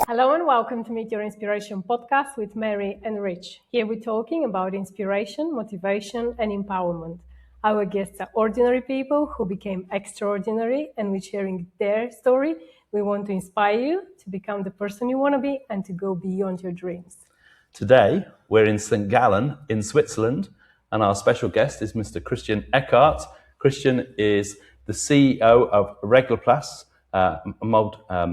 Hello and welcome to Meet Your Inspiration podcast with Meri and Rich. Here we're talking about inspiration, motivation, and empowerment. Our guests are ordinary people who became extraordinary, and with sharing their story, we want to inspire you to become the person you want to be and to go beyond your dreams. Today, we're in St. Gallen in Switzerland, and our special guest is Mr. Christian Eckert. Christian is the CEO of Regloplas.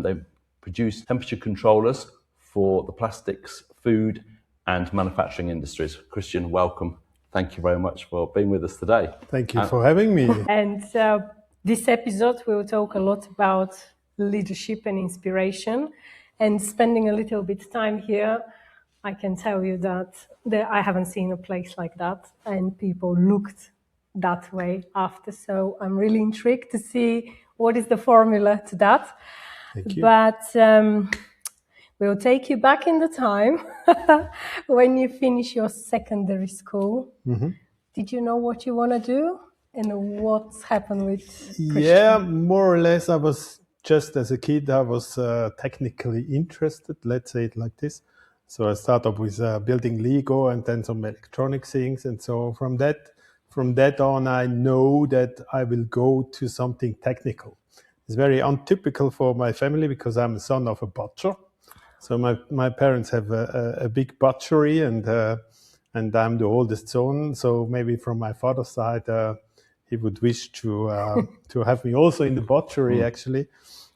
They produce temperature controllers for the plastics, food, and manufacturing industries. Christian, welcome. Thank you very much for being with us today. Thank you for having me. And this episode, we'll talk a lot about leadership and inspiration. And spending a little bit of time here, I can tell you that I haven't seen a place like that, and people looked that way after. So I'm really intrigued to see what is the formula to that. Thank you. But we'll take you back in the time when you finish your secondary school. Mm-hmm. Did you know what you want to do and what's happened with Christian? Yeah, more or less. I was just as a kid, I was technically interested, let's say it like this. So I started with building Lego and then some electronic things. And so from that on, I know that I will go to something technical. It's very untypical for my family because I'm a son of a butcher. So my parents have a big butchery and I'm the oldest son. So maybe from my father's side, he would wish to have me also in the butchery actually.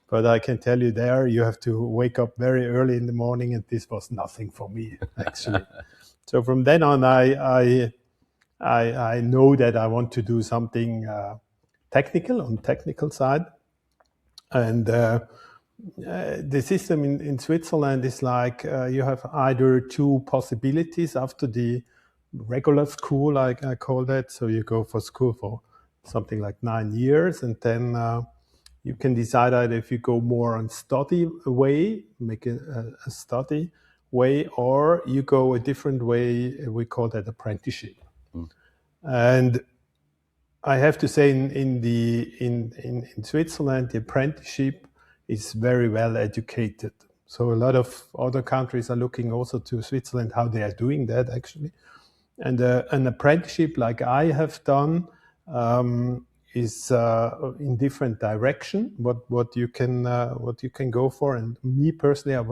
But I can tell you there, you have to wake up very early in the morning, and this was nothing for me actually. So from then on, I know that I want to do something technical on technical side. And the system in Switzerland is like you have either two possibilities after the regular school, I call that. So you go for school for something like 9 years, and then you can decide either if you go more on study way, make a study way, or you go a different way. We call that apprenticeship. And I have to say, in Switzerland, the apprenticeship is very well educated. So a lot of other countries are looking also to Switzerland, how they are doing that actually. And an apprenticeship like I have done is in different direction. What you can go for. And me personally,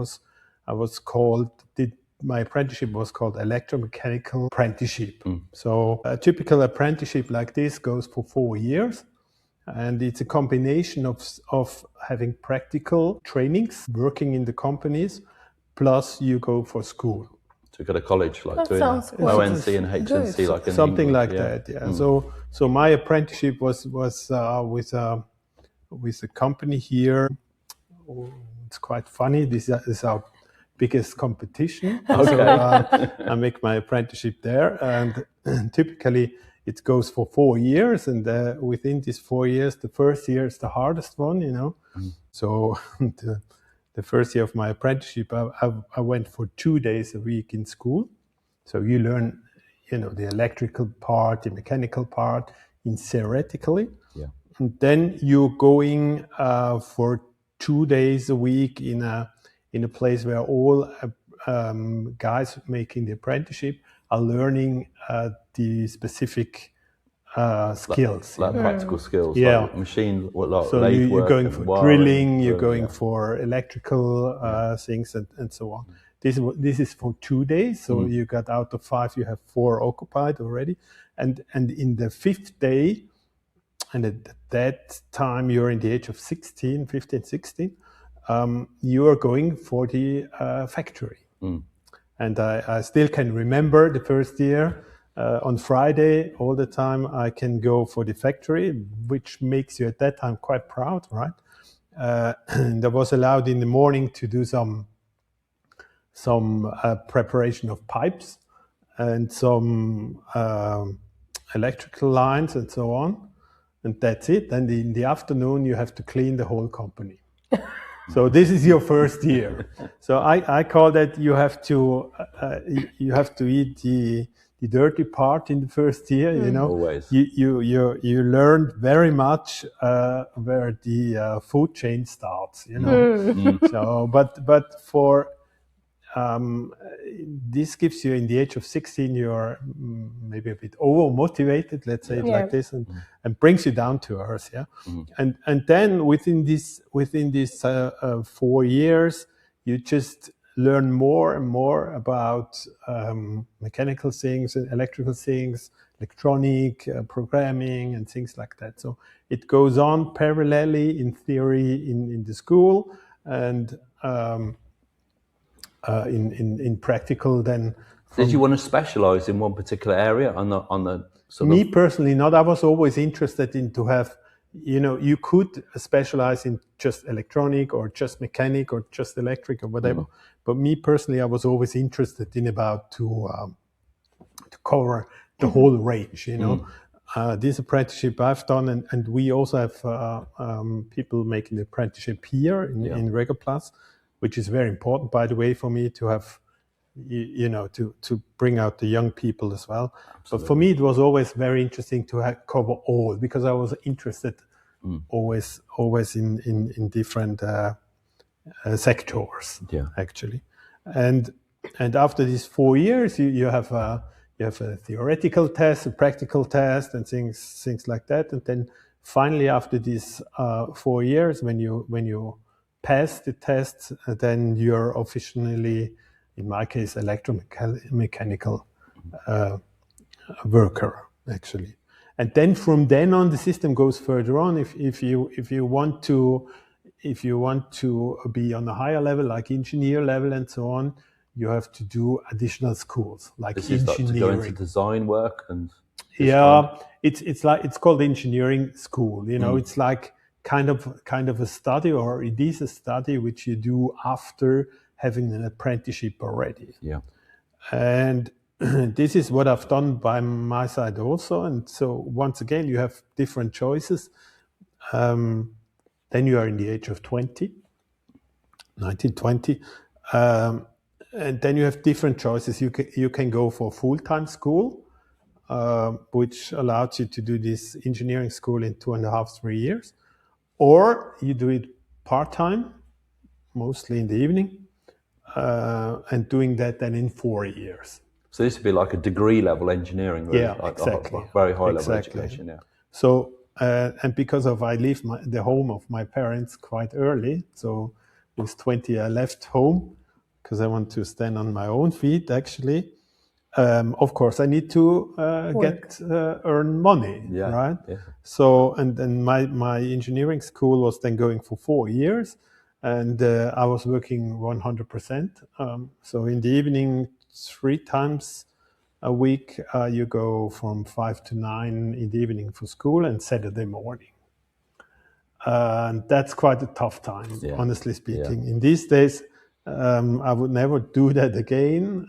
my apprenticeship was called electromechanical apprenticeship. So a typical apprenticeship like this goes for 4 years. And it's a combination of having practical trainings, working in the companies, plus you go for school. To go to college, like that doing ONC and HNC, good. like in something England. like that. Yeah. So my apprenticeship was with a company here. It's quite funny. This is our biggest competition. Okay. So I make my apprenticeship there, and typically it goes for 4 years, and within these 4 years, the first year is the hardest one, you know. So the first year of my apprenticeship, I went for 2 days a week in school. So you learn, the electrical part, the mechanical part, in theoretically. Yeah. And then you're going for 2 days a week in a place where all guys making the apprenticeship are learning the specific skills. Like practical skills, yeah. Like machine, so lathe you're work going and for wiring, drilling, you're going for electrical things and so on. This is for 2 days, so you got out of 5, you have 4 occupied already. And in the 5th day, and at that time you're in the age of 15, 16, you are going for the factory. And I still can remember the first year, on Friday, all the time I can go for the factory, which makes you at that time quite proud, right? And I was allowed in the morning to do some preparation of pipes and some electrical lines and so on. And that's it. And in the afternoon, you have to clean the whole company. So this is your first year. So I call that you have to eat the dirty part in the first year. You know, Always. you learned very much where the food chain starts. You know, so but for this gives you, in the age of 16, you're maybe a bit over motivated, let's say it like this, and brings you down to earth. Yeah, and then within this 4 years, you just learn more and more about mechanical things and electrical things, electronic programming and things like that. So it goes on parallelly in theory in the school, and in practical then. Did you want to specialize in one particular area on the sort Me of... personally, not. I was always interested in to have, you know, you could specialize in just electronic or just mechanic or just electric or whatever. But me personally, I was always interested in about to cover the whole range, you know. This apprenticeship I've done, and we also have people making the apprenticeship here in Regloplas, which is very important, by the way, for me to have, you know, to bring out the young people as well. Absolutely. But for me, it was always very interesting to cover all, because I was interested always in different sectors, actually. And after these 4 years, you have a theoretical test, a practical test, and things like that. And then finally, after these 4 years, when you pass the test, then you're officially, in my case, electromechanical worker, actually. And then from then on, the system goes further on. If you want to be on a higher level, like engineer level and so on, you have to do additional schools, like engineering. To go into design work and... it's called engineering school. You know, it's like kind of a study, or it is a study which you do after having an apprenticeship already. Yeah. And this is what I've done by my side also. And so once again, you have different choices. Then you are in the age of 19, 20. And then you have different choices. You can go for full-time school, which allows you to do this engineering school in 2.5, 3 years. Or you do it part-time, mostly in the evening, and doing that then in 4 years. So this would be like a degree level engineering, really? Yeah, like exactly. Very high level education, yeah. So, and because I left the home of my parents quite early, so with 20 I left home because I want to stand on my own feet, actually. Of course, I need to earn money, right? Yeah. So, and then my engineering school was then going for 4 years, and I was working 100%. So in the evening, 3 times a week, you go from 5 to 9 in the evening for school, and Saturday morning. And that's quite a tough time, honestly speaking. In these days, I would never do that again.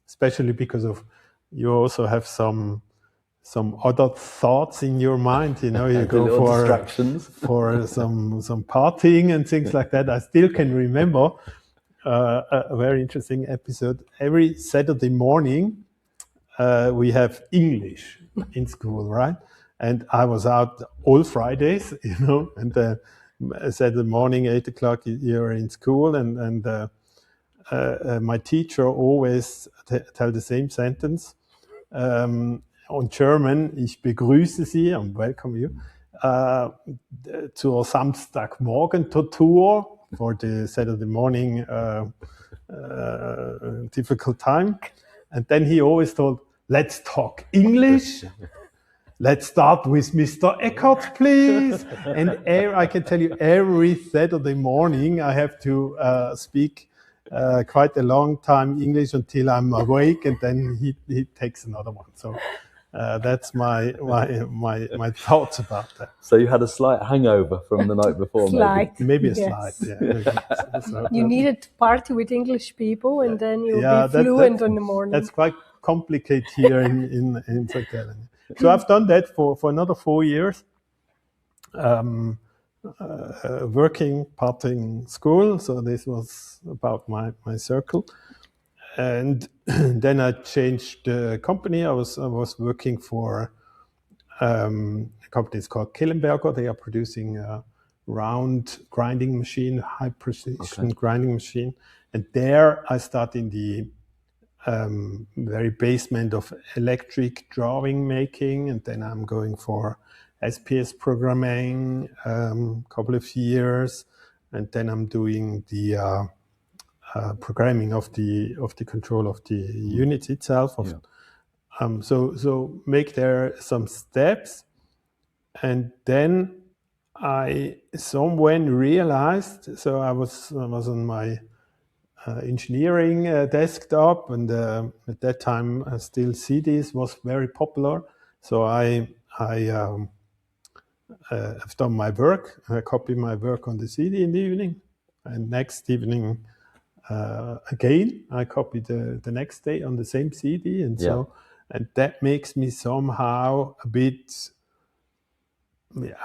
Especially because of you also have some other thoughts in your mind, you know, you go for distractions, for some partying and things like that. I still can remember a very interesting episode. Every Saturday morning, we have English in school, right? And I was out all Fridays, you know, and Saturday morning, 8 o'clock, you're in school, and my teacher always tell the same sentence on German. Ich begrüße Sie and welcome you zur Samstagmorgen-Tortur, for the Saturday morning difficult time. And then he always told, let's talk English. Let's start with Mr. Eckert, please. And I can tell you, every Saturday morning I have to speak quite a long time English until I'm awake, and then he takes another one. So that's my thoughts about that. So you had a slight hangover from the night before, maybe a slight, yeah. You needed to party with English people, and then you'll be fluent in the morning. That's quite complicated here in St. Gallen. So I've done that for another 4 years. Working, parting, school. So this was about my circle. And then I changed the company. I was working for a company is called Killenberger. They are producing a round grinding machine, high precision grinding machine. And there I started in the very basement of electric drawing making, and then I'm going for SPS programming couple of years, and then I'm doing the programming of the control of the unit itself. So make there some steps, and then I somewhere realized. So I was on my engineering desktop, and at that time still CDs was very popular. So I have done my work. I copied my work on the CD in the evening, and next evening again I copied the next day on the same CD, and so and that makes me somehow a bit.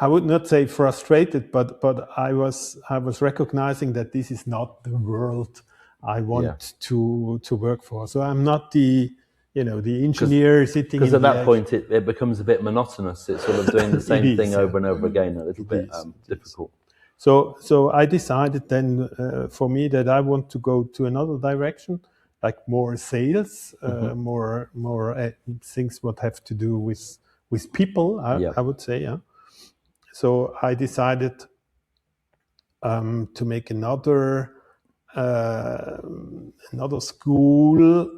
I would not say frustrated, but I was recognizing that this is not the world I want to work for. So I'm not the engineer sitting. Because at that point it becomes a bit monotonous. It's sort of doing the same thing over and over again. A little bit difficult. So I decided then for me that I want to go to another direction, like more sales, more things what have to do with people. I would say. So I decided to make another school,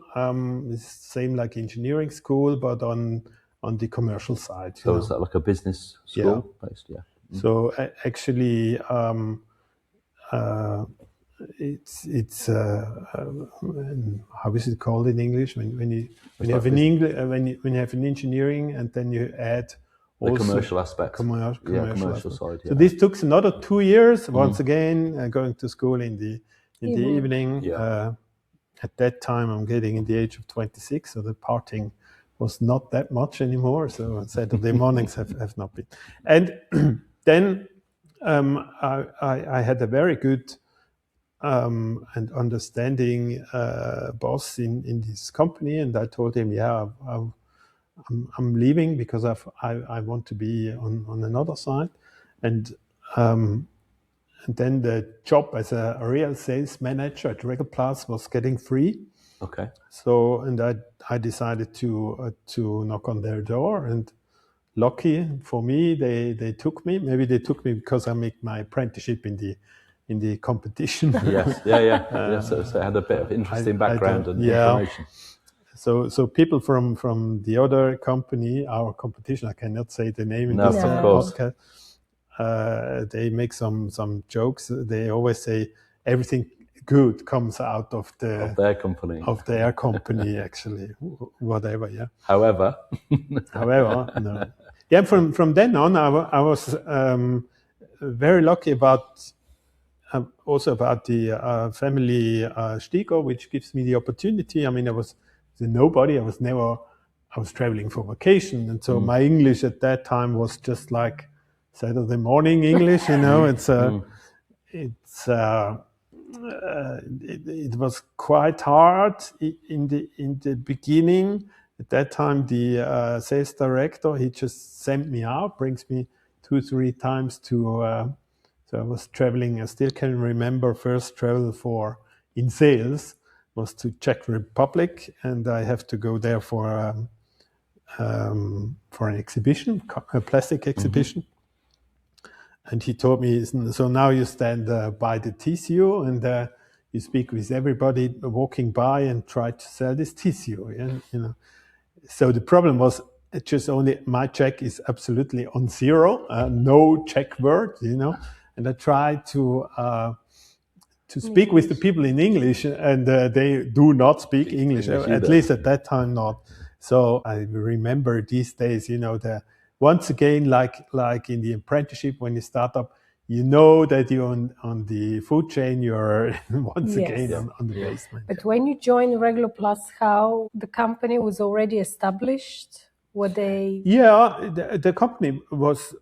same like engineering school, but on the commercial side. So is that like a business school based? Yeah. So actually, it's how is it called in English when you have an engineering and then you add the commercial aspect, commercial side. So this took another 2 years. Once again, going to school in the evening. At that time, I'm getting in the age of 26, so the partying was not that much anymore. So Saturday mornings have not been. And then I had a very good and understanding boss in this company, and I told him, I'm leaving because I want to be on another side, and then the job as a real sales manager at Regloplas was getting free. Okay. So and I decided to knock on their door, and lucky for me they took me. Maybe they took me because I make my apprenticeship in the competition. Yes, so it had a bit of interesting background and information. So people from the other company, our competition, I cannot say the name in this podcast. They make some jokes. They always say everything good comes out of their company. Of their company, actually, whatever. Yeah. However, no. Yeah. From then on, I was very lucky about. Also about the family Stigo, which gives me the opportunity. I mean, I was nobody. I was traveling for vacation, and so my English at that time was just like Saturday morning English. It was quite hard in the beginning. At that time, the sales director, he just sent me out, brings me 2-3 times to. So I was traveling. I still can remember first travel in sales was to Czech Republic, and I have to go there for an exhibition, a plastic exhibition. And he told me, so now you stand by the tissue and you speak with everybody walking by and try to sell this tissue. And, So the problem was just only my Czech is absolutely on zero, no Czech word, And I tried to speak with the people in English, and they do not speak English, at least at that time not. So I remember these days, once again, like in the apprenticeship, when you start up, that you're on the food chain, you're once again on the basement. But when you joined Regloplas, how the company was already established? What they? Yeah, the company was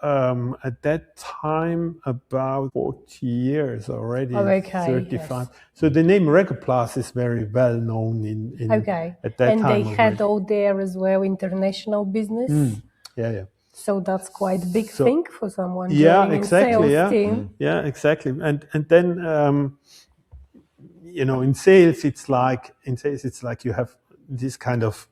at that time about 40 years already, Oh, okay, 35. yes. So the name Regloplas is very well known in Okay, at that and time they had already. out there as well international business. Yeah. So that's quite a big So- thing for someone Yeah, joining exactly. sales Yeah, team. yeah, exactly. And then in sales it's like you have this kind of,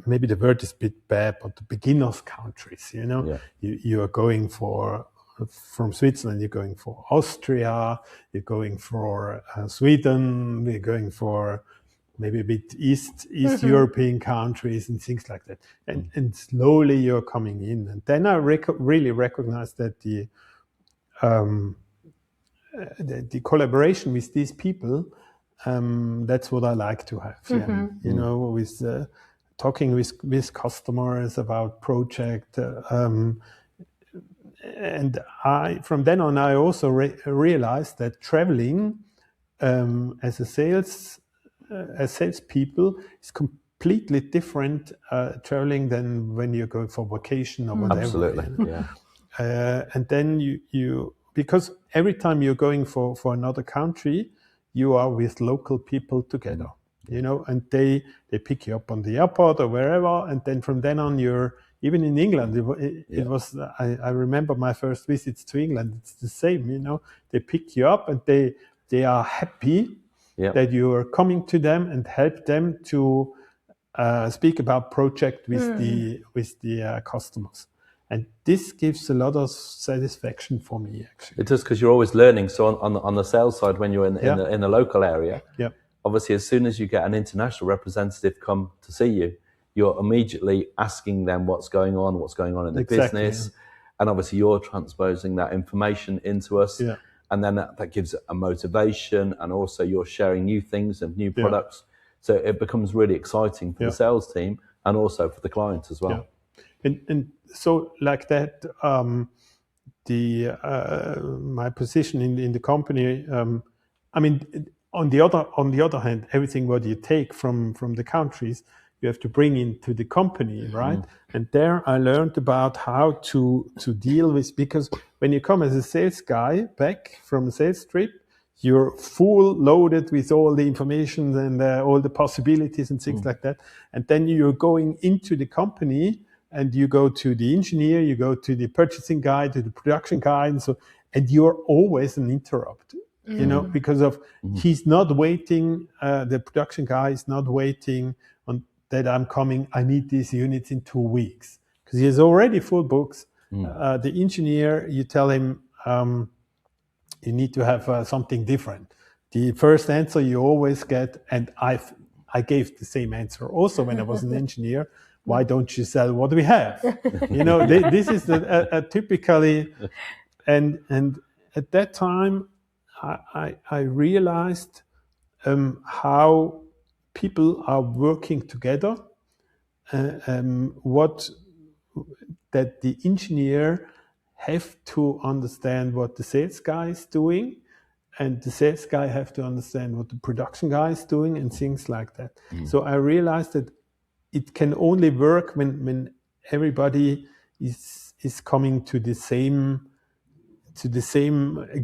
maybe the word is a bit bad, but the beginners countries. Yeah. You are going from Switzerland, you're going for Austria, you're going for Sweden, you're going for maybe a bit East European countries and things like that. And slowly you're coming in. And then I really recognize that the collaboration with these people, that's what I like to have. With talking with customers about project. And from then on, I also realized that traveling as salespeople is completely different traveling than when you're going for vacation or whatever. Absolutely. Yeah. And then you because every time you're going for another country, you are with local people together. And they pick you up on the airport or wherever, and then from then on you're even in England. It was I remember my first visits to England. It's the same. They pick you up and they are happy that you are coming to them and help them to speak about project with the customers. And this gives a lot of satisfaction for me, actually. It does, because you're always learning. So on the sales side, when you're in the local area, obviously as soon as you get an international representative come to see you, you're immediately asking them what's going on in the business. And obviously you're transposing that information into us. And then that gives a motivation, and also you're sharing new things and new products. So it becomes really exciting for the sales team and also for the client as well. And so like that, my position in the company, I mean, on the other hand, everything what you take from the countries, you have to bring into the company, right? And there I learned about how to deal with, because when you come as a sales guy back from a sales trip, you're full loaded with all the information and all the possibilities and things like that. And then you're going into the company and you go to the engineer, you go to the purchasing guy, to the production guy, and you're always an interrupt, because of he's not waiting, the production guy is not waiting on that I'm coming, I need these units in 2 weeks, because he has already full books. The engineer, you tell him, you need to have something different. The first answer you always get, and I gave the same answer also when I was an engineer, why don't you sell what we have? This is typically, and at that time, I realized how people are working together, that the engineer have to understand what the sales guy is doing, and the sales guy have to understand what the production guy is doing, and things like that. So I realized that it can only work when everybody is coming to the same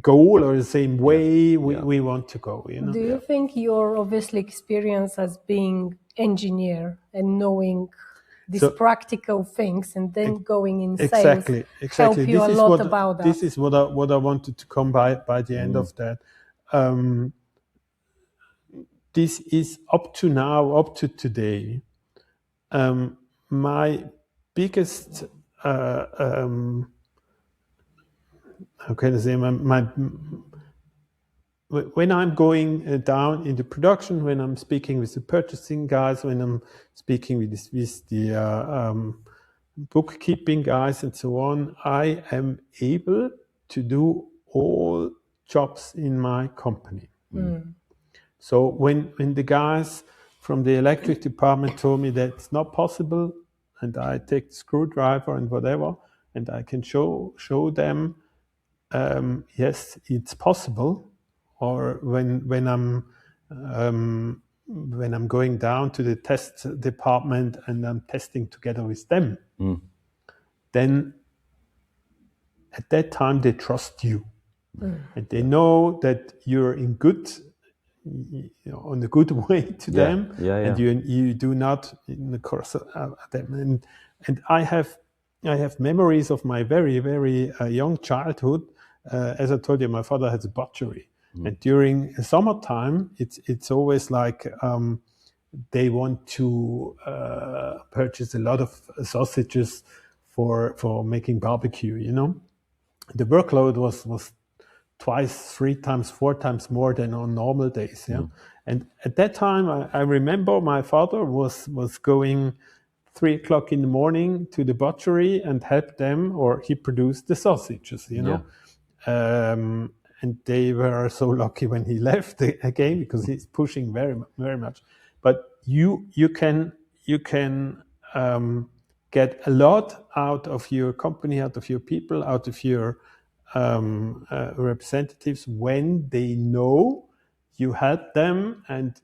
goal or the same way we want to go. Do you think your obviously experience as being engineer and knowing these practical things and then going in sales help you a lot about that? This is what I wanted to come by the end of that. This is up to today, my biggest how can I say, when I'm going down into production, when I'm speaking with the purchasing guys, when I'm speaking with the bookkeeping guys and so on, I am able to do all jobs in my company. So when the guys from the electric department told me that it's not possible, and I take the screwdriver and whatever, and I can show them, yes, it's possible. Or when I'm when I'm going down to the test department and I'm testing together with them, then at that time they trust you. And they know that you're in good, on a good way to them, and you do not in the course of them. And I have memories of my very, very young childhood. As I told you, my father has a butchery, and during summertime, it's always like they want to purchase a lot of sausages for making barbecue. The workload was twice, 3 times, 4 times more than on normal days. And at that time, I remember my father was going 3 o'clock in the morning to the butchery and help them, or he produced the sausages. And they were so lucky when he left again, because he's pushing very, very much. But you can get a lot out of your company, out of your people, out of your representatives when they know you help them and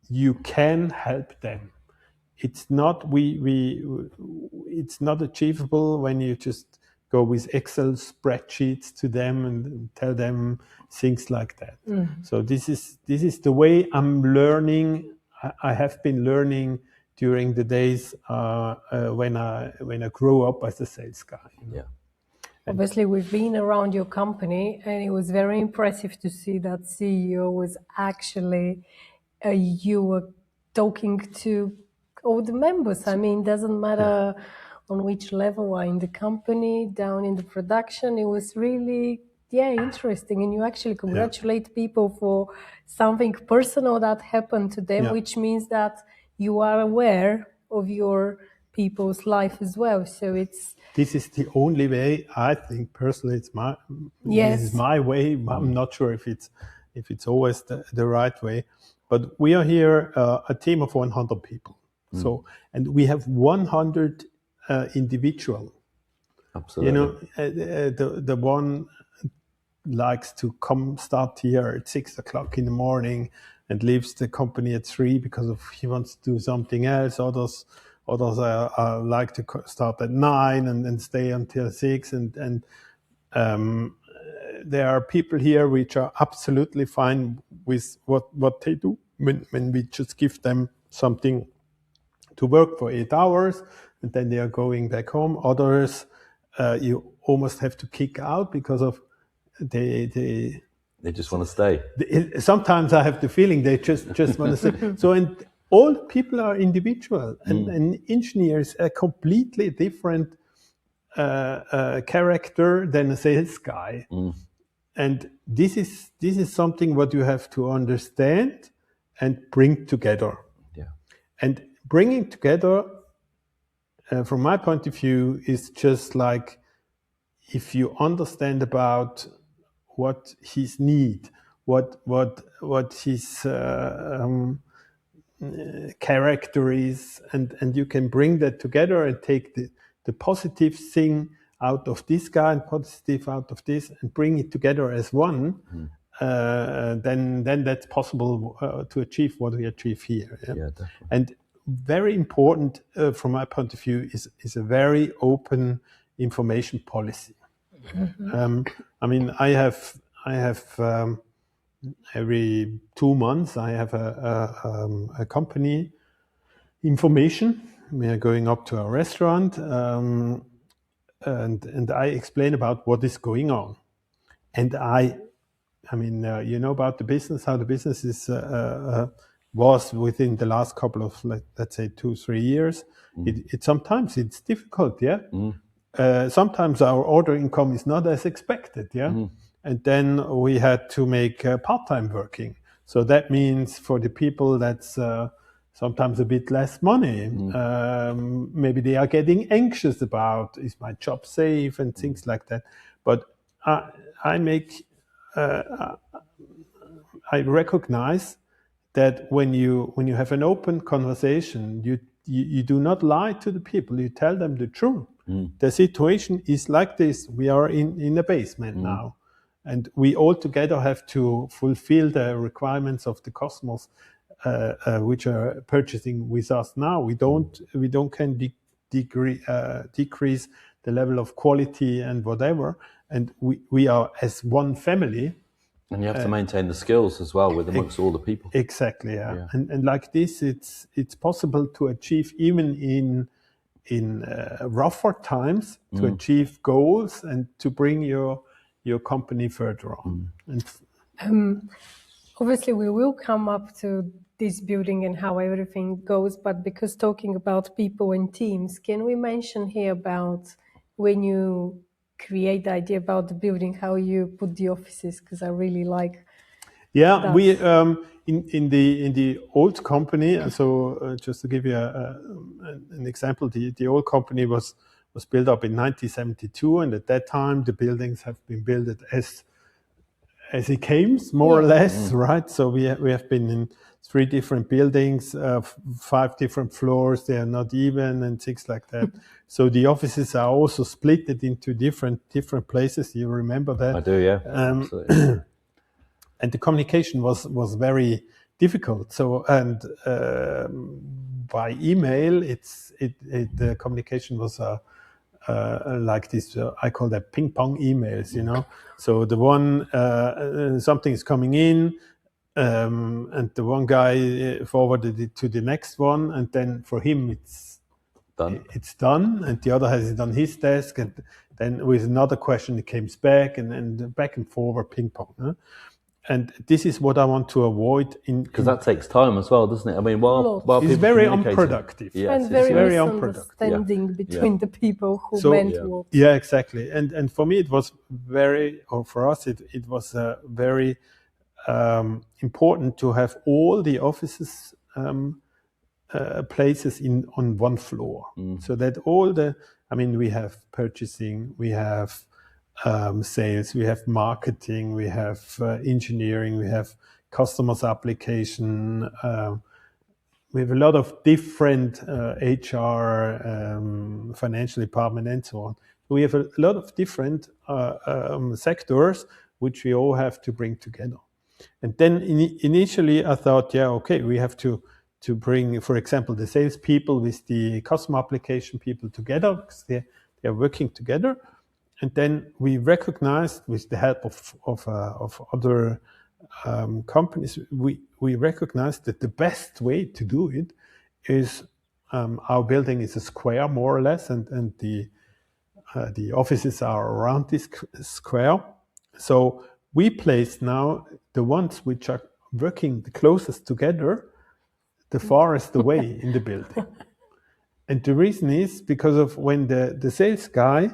you can help them. It's not it's not achievable when you just go with Excel spreadsheets to them and tell them things like that. So this is the way I'm learning. I have been learning during the days when I grew up as a sales guy. Obviously, we've been around your company, and it was very impressive to see that CEO was actually you were talking to all the members. I mean, doesn't matter on which level are in the company, down in the production. It was really interesting, and you actually congratulate people for something personal that happened to them, which means that you are aware of your people's life as well. So this is the only way, I think personally. This is my way. I'm not sure if it's always the right way, but we are here a team of 100 people. So, and we have 100 individual. Absolutely. The one likes to start here at 6 o'clock in the morning and leaves the company at 3 because he wants to do something else. Others like to start at 9 and stay until 6. And there are people here which are absolutely fine with what they do when we just give them something to work for 8 hours and then they are going back home. Others you almost have to kick out because of they just want to stay. Sometimes I have the feeling they just want to stay. So, and all people are individual, and an engineer is a completely different character than a sales guy. And this is something what you have to understand and bring together. And bringing together, from my point of view, is just like if you understand about what his need, what his character is, and you can bring that together and take the positive thing out of this guy and positive out of this and bring it together as one, then that's possible to achieve what we achieve here. Definitely. And very important from my point of view is a very open information policy. I mean, I have every 2 months I have a company information. We are going up to a restaurant, and I explain about what is going on. And I mean, you know about the business, how the business is was within the last couple of, let's say, 2-3 years. It sometimes it's difficult, sometimes our order income is not as expected, and then we had to make part-time working. So that means for the people that's sometimes a bit less money. Maybe they are getting anxious about, is my job safe, and things like that. But I recognize that when you have an open conversation, you do not lie to the people. You tell them the truth. The situation is like this. We are in a basement now, and we all together have to fulfill the requirements of the customers which are purchasing with us now. We don't can decrease the level of quality and whatever. And we are as one family. And you have to maintain the skills as well with amongst all the people. Exactly, yeah. And like this, it's possible to achieve even in rougher times to achieve goals and to bring your company further on. And obviously, we will come up to this building and how everything goes. But because talking about people and teams, can we mention here about when you create the idea about the building, how you put the offices? Because I really like. Yeah, that. we in the old company. So just to give you an example, the old company was built up in 1972, and at that time the buildings have been built as it came, more or less, right? So we have been in 3 different buildings, 5 different floors. They are not even and things like that. So the offices are also split into different places. You remember that? I do, yeah. Absolutely. And the communication was very difficult. So by email, the communication was like this. I call that ping pong emails. So the one something is coming in, and the one guy forwarded it to the next one, and then for him it's done, and the other has it on his desk, and then with another question it comes back, and back and forward ping pong. Huh? And this is what I want to avoid. Because that takes time as well, doesn't it? I mean, while it's very unproductive. Yes, and very misunderstanding between the people who meant what. Yeah, exactly. And for me, it was for us, it was very important to have all the offices places on one floor, so that we have purchasing, we have sales, we have marketing, we have engineering, we have customers application, we have a lot of different HR, financial department, and so on. We have a lot of different sectors which we all have to bring together. And then initially I thought, we have to bring, for example, the sales people with the customer application people together, because they are working together. And then we recognized, with the help of other companies, we recognized that the best way to do it is our building is a square, more or less, and the offices are around this square. So we place now the ones which are working the closest together, the farthest away in the building. And the reason is because of when the sales guy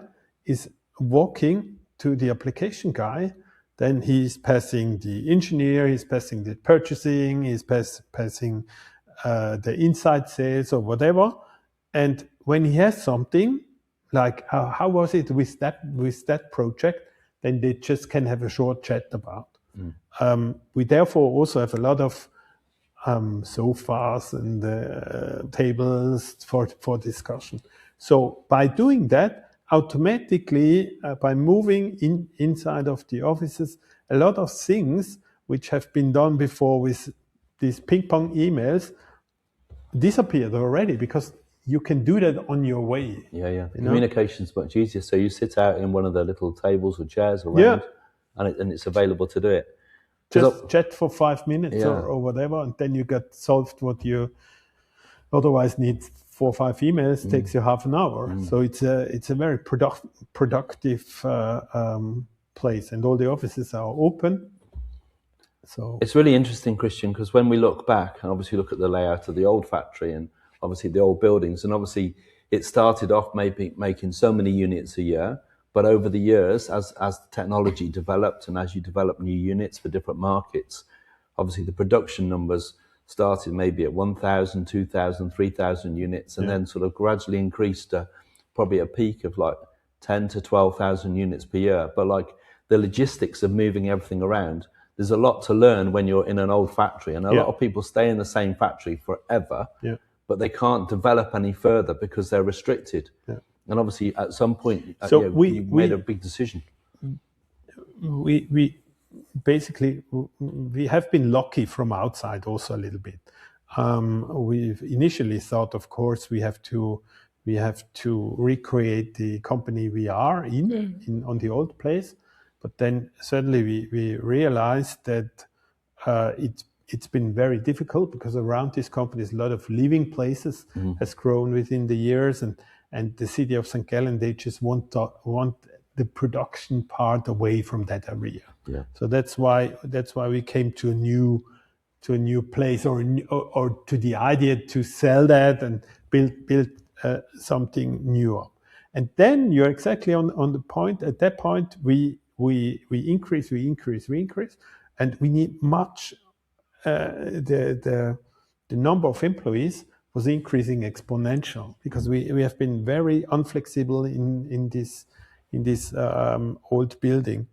is walking to the application guy, then he's passing the engineer, he's passing the purchasing, he's passing the inside sales or whatever. And when he has something like how was it with that project, then they just can have a short chat about. We therefore also have a lot of sofas and tables for discussion. So by doing that, automatically, by moving inside of the offices, a lot of things which have been done before with these ping pong emails disappeared already, because you can do that on your way. The communication's much easier. So you sit out in one of the little tables or chairs around, and it's available to do it. Just chat for 5 minutes or whatever, and then you get solved what you otherwise need 4 or 5 emails. Takes you half an hour. So it's a very productive place, and all the offices are open. So it's really interesting, Christian, because when we look back and obviously look at the layout of the old factory and obviously the old buildings, and obviously it started off maybe making so many units a year, but over the years, as the technology developed and as you develop new units for different markets, obviously the production numbers started maybe at 1,000, 2,000, 3,000 units, and then sort of gradually increased to probably a peak of like 10 to 12,000 units per year. But like the logistics of moving everything around, there's a lot to learn when you're in an old factory, and a lot of people stay in the same factory forever, but they can't develop any further because they're restricted. And obviously at some point, we made a big decision. basically we have been lucky from outside also a little bit. We've initially thought, of course, we have to recreate the company we are in on the old place, but then suddenly we realized that it's been very difficult, because around this company a lot of living places has grown within the years, and the city of St. Gallen, they just want the production part away from that area. Yeah. So that's why we came to a new place, or to the idea to sell that and build something new up. And then you're exactly on the point. At that point, we increase, and we need much. The number of employees was increasing exponential, because we have been very unflexible in this old building.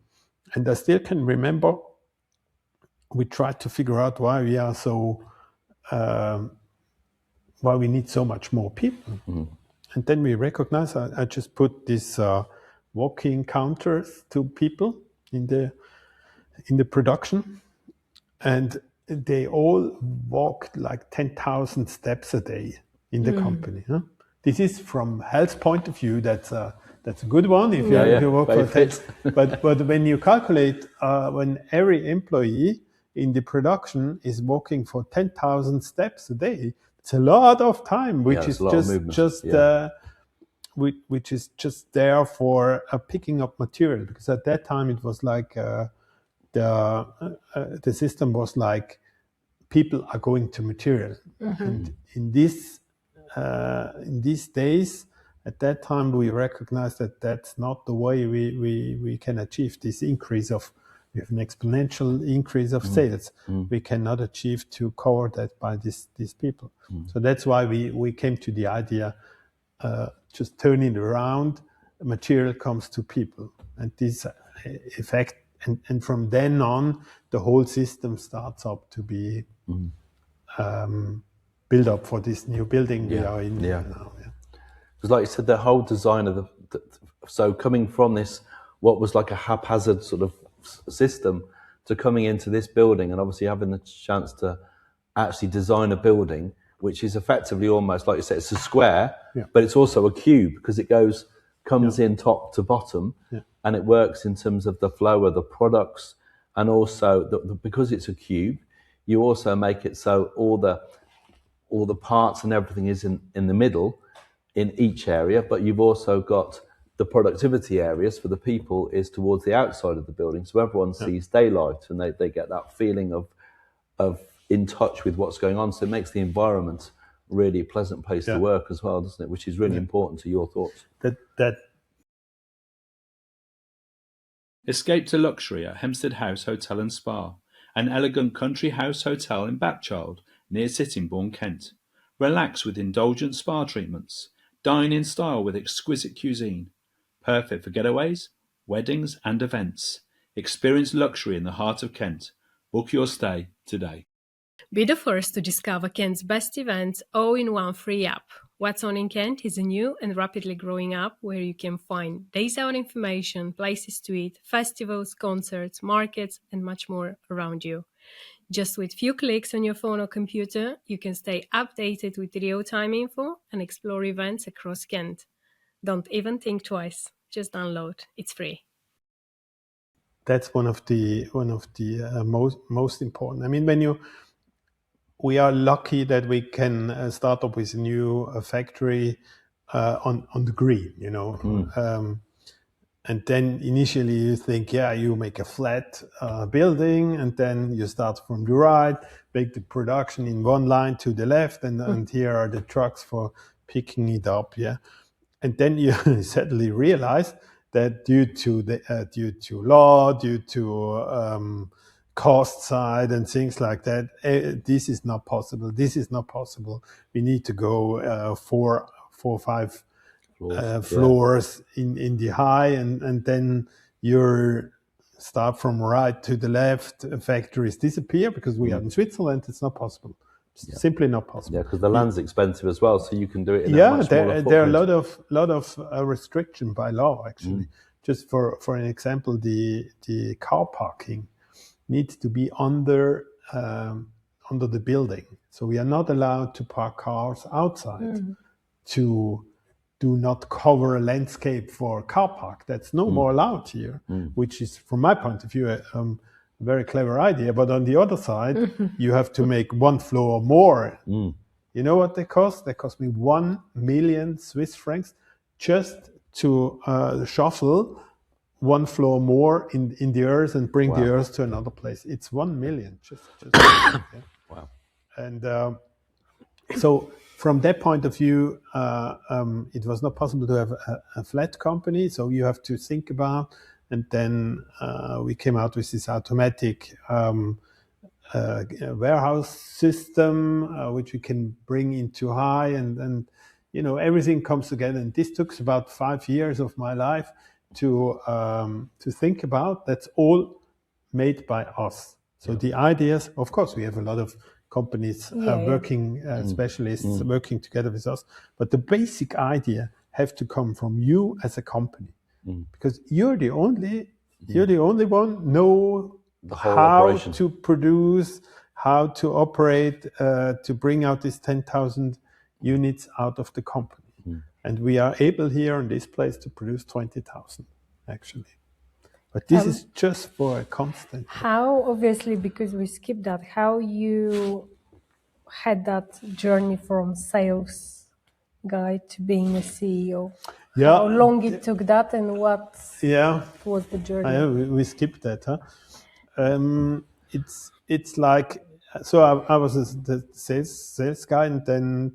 And I still can remember we tried to figure out why we are so why we need so much more people. And then we recognized, I just put these walking counters to people in the production, and they all walked like 10,000 steps a day in the company. Huh? This is from health point of view, that's a good one if you work for 10. But when you calculate when every employee in the production is walking for 10,000 steps a day, it's a lot of time, which is which is just there for picking up material. Because at that time it was like the system was like, people are going to material. And in these days, at that time, we recognized that that's not the way we can achieve this increase of. We have an exponential increase of sales. We cannot achieve to cover that by these people. So that's why we came to the idea, just turning it around, material comes to people. And this effect, and from then on, the whole system starts up to be built up for this new building we are in now. Because like you said, the whole design of so coming from this, what was like a haphazard sort of system, to coming into this building and obviously having the chance to actually design a building which is effectively almost like you said, it's a square, but it's also a cube, because it comes in top to bottom, and it works in terms of the flow of the products, and also because it's a cube, you also make it so all the parts and everything is in the middle in each area, but you've also got the productivity areas for the people is towards the outside of the building, so everyone sees daylight and they get that feeling of in touch with what's going on. So it makes the environment really a pleasant place to work as well, doesn't it? Which is really important to your thoughts. Escape to luxury at Hempstead House Hotel and Spa, an elegant country house hotel in Bapchild, near Sittingbourne, Kent. Relax with indulgent spa treatments. Dine in style with exquisite cuisine. Perfect for getaways, weddings and events. Experience luxury in the heart of Kent. Book your stay today. Be the first to discover Kent's best events all in one free app. What's On in Kent is a new and rapidly growing app where you can find days out information, places to eat, festivals, concerts, markets, and much more around you. Just with few clicks on your phone or computer, you can stay updated with real-time info and explore events across Kent. Don't even think twice. Just download. It's free. That's one of the most important. I mean, we are lucky that we can start up with a new factory on the green, you know. And then initially you think, you make a flat building, and then you start from the right, make the production in one line to the left, and here are the trucks for picking it up, And then you suddenly realize that due to law, due to cost side and things like that, this is not possible. We need to go 4 or 5 floors in the high, and then you start from right to the left. Factories disappear because we are in Switzerland. It's not possible. It's simply not possible. Yeah, because the land's expensive as well, so you can do it in a much smaller footprint. There are a lot of restriction by law, actually. Just for an example, the car parking. needs to be under the building. So we are not allowed to park cars outside to do not cover a landscape for a car park. That's no more allowed here, which is, from my point of view, a very clever idea. But on the other side, you have to make one floor more. You know what they cost? They cost me 1 million Swiss francs just to shuffle one floor more in the earth and bring the earth to another place. It's 1 million. Just yeah. Wow. And so from that point of view, it was not possible to have a flat company. So you have to think about, and then we came out with this automatic warehouse system, which we can bring into high, and everything comes together. And this took about 5 years of my life to think about. That's all made by us. So the ideas, of course, we have a lot of companies working, specialists working together with us, but the basic idea have to come from you as a company, because you're the only one know The whole how operation. to produce, how to operate, to bring out these 10,000 units out of the company. And we are able here in this place to produce 20,000 actually. But this is just for a constant. How, obviously, because we skipped that, how you had that journey from sales guy to being a CEO? Yeah. How long it took that, and what was the journey? We skipped that, huh? It's like, so I was the sales guy, and then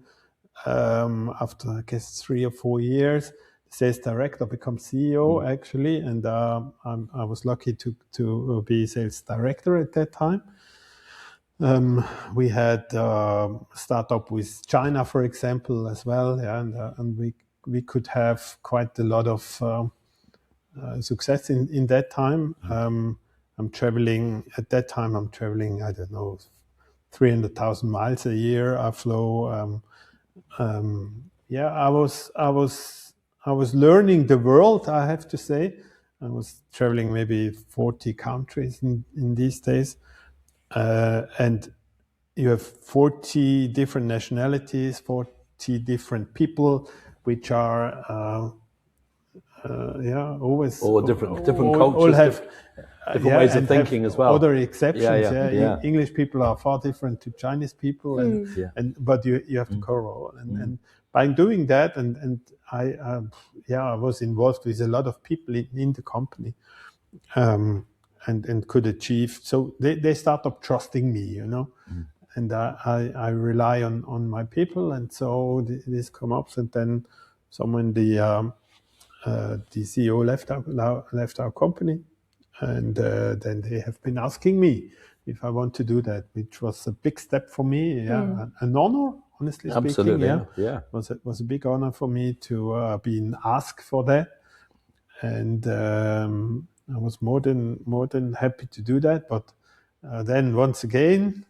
after I guess 3 or 4 years, the sales director becomes CEO actually, and I was lucky to be sales director at that time. We had startup with China, for example, as well, and we could have quite a lot of success in that time. I'm traveling at that time. I don't know, 300,000 miles a year. I flew. I was learning the world, I have to say. I was traveling maybe 40 countries in these days, and you have 40 different nationalities, 40 different people, which are always All different cultures, all have different ways of thinking as well. Other exceptions. Yeah. English people are far different to Chinese people, but you have to cover all. And by doing that, and I was involved with a lot of people in the company, and could achieve. So they start up trusting me, and I rely on my people, and so this comes up, and then someone the CEO left our company, and then they have been asking me if I want to do that, which was a big step for me. An honor, honestly speaking. Absolutely, yeah. Was a big honor for me to be asked for that, and I was more than happy to do that. But then once again,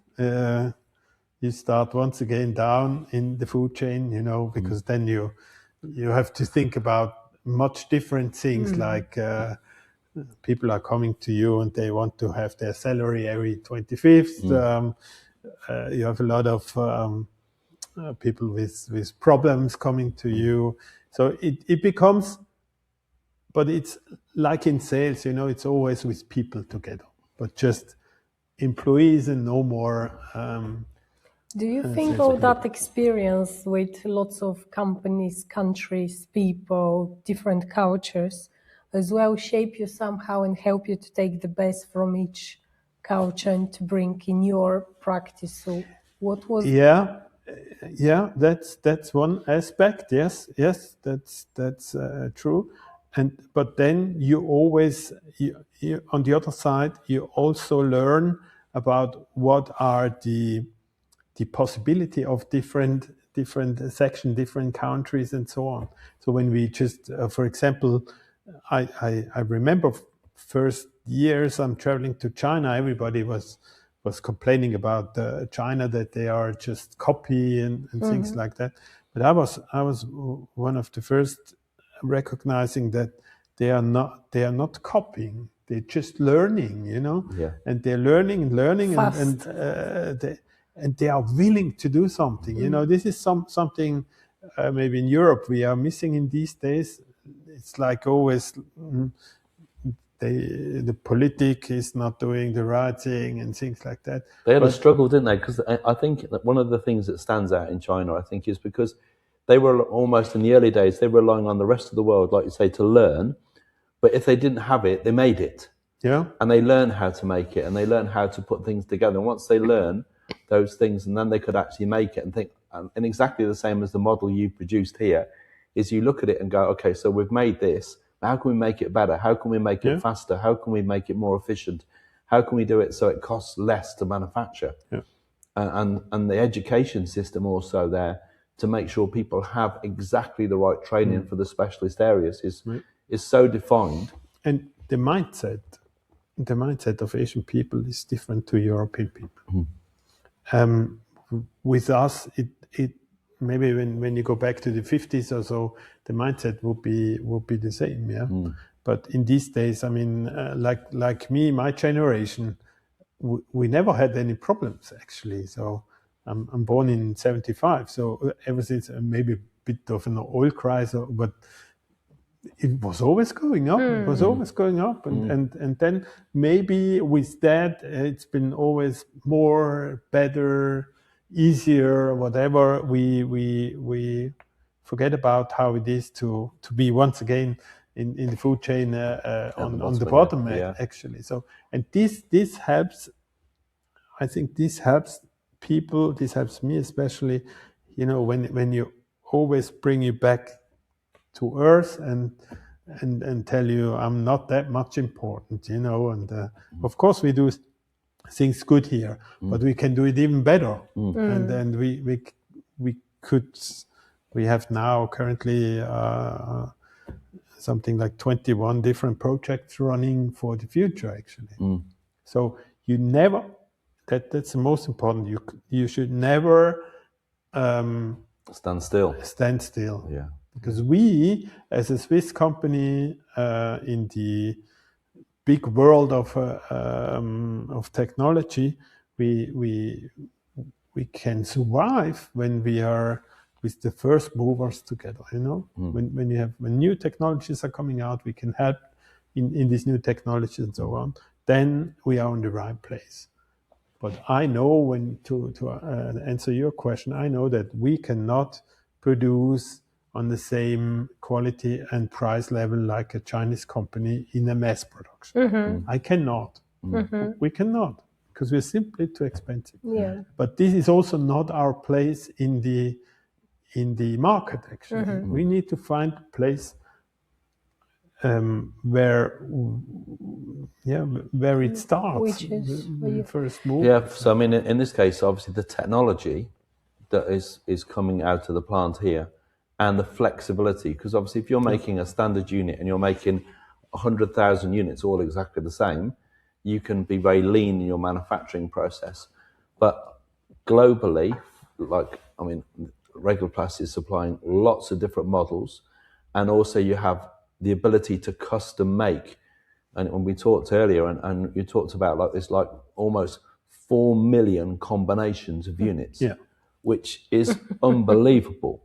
you start once again down in the food chain, because then you have to think about much different things, like people are coming to you and they want to have their salary every 25th. You have a lot of people with problems coming to you. So it becomes, but it's like in sales, it's always with people together, but just employees and no more. Do you think all that experience with lots of companies, countries, people, different cultures as well shape you somehow and help you to take the best from each culture and to bring in your practice? So what was... Yeah, that's one aspect. Yes, that's true. But then you always, you, on the other side, you also learn about what are the possibility of different sections, different countries, and so on. So when we just, for example, I remember first years I'm traveling to China, everybody was complaining about China, that they are just copy and things like that. But I was one of the first recognizing that they are not copying. they're just learning, you know, Yeah. and they're learning and learning, Fast. and they are willing to do something. You know, this is something maybe in Europe we are missing in these days. It's like always the politic is not doing the right thing and things like that. They had a struggle, didn't they? Because I think that one of the things that stands out in China, I think, is because they were almost in the early days, they were relying on the rest of the world, like you say, to learn. But if they didn't have it, they made it. Yeah. And they learn how to make it, and they learn how to put things together. And once they learn those things, and then they could actually make it and think, and exactly the same as the model you produced here, is you look at it and go, okay, so we've made this. How can we make it better? How can we make it faster? How can we make it more efficient? How can we do it so it costs less to manufacture? Yeah. And the education system also there to make sure people have exactly the right training for the specialist areas is so defined. And the mindset of Asian people is different to European people. With us, it maybe when you go back to the 50s or so, the mindset would be the same, yeah. But in these days, I mean, like me, my generation, we never had any problems actually. So I'm born in 75, so ever since maybe a bit of an oil crisis, but it was always going up. It was always going up, and then maybe with that, it's been always more, better, easier, whatever. We forget about how it is to be once again in the food chain on the bottom, actually. So, and this helps. I think this helps people. This helps me especially. You know, when you always bring you back to earth and tell you I'm not that much important, you know, and of course we do things good here, but we can do it even better. And we have now currently something like 21 different projects running for the future actually. So you never, that's the most important, you should never Stand still. Yeah. Because we, as a Swiss company in the big world of technology, we can survive when we are with the first movers together. You know, when new technologies are coming out, we can help in these new technologies and so on. Then we are in the right place. But I know to answer your question, I know that we cannot produce on the same quality and price level like a Chinese company in a mass production. I cannot. We cannot, because we're simply too expensive. Yeah. But this is also not our place in the market, actually. We need to find a place where it starts. Which is where you first move. Yeah, so I mean, in this case, obviously the technology that is coming out of the plant here and the flexibility, because obviously if you're making a standard unit and you're making 100,000 units all exactly the same, you can be very lean in your manufacturing process. But globally, like, I mean, Regloplas is supplying lots of different models, and also you have the ability to custom make. And when we talked earlier, and you talked about like this, like almost 4 million combinations of units, which is unbelievable.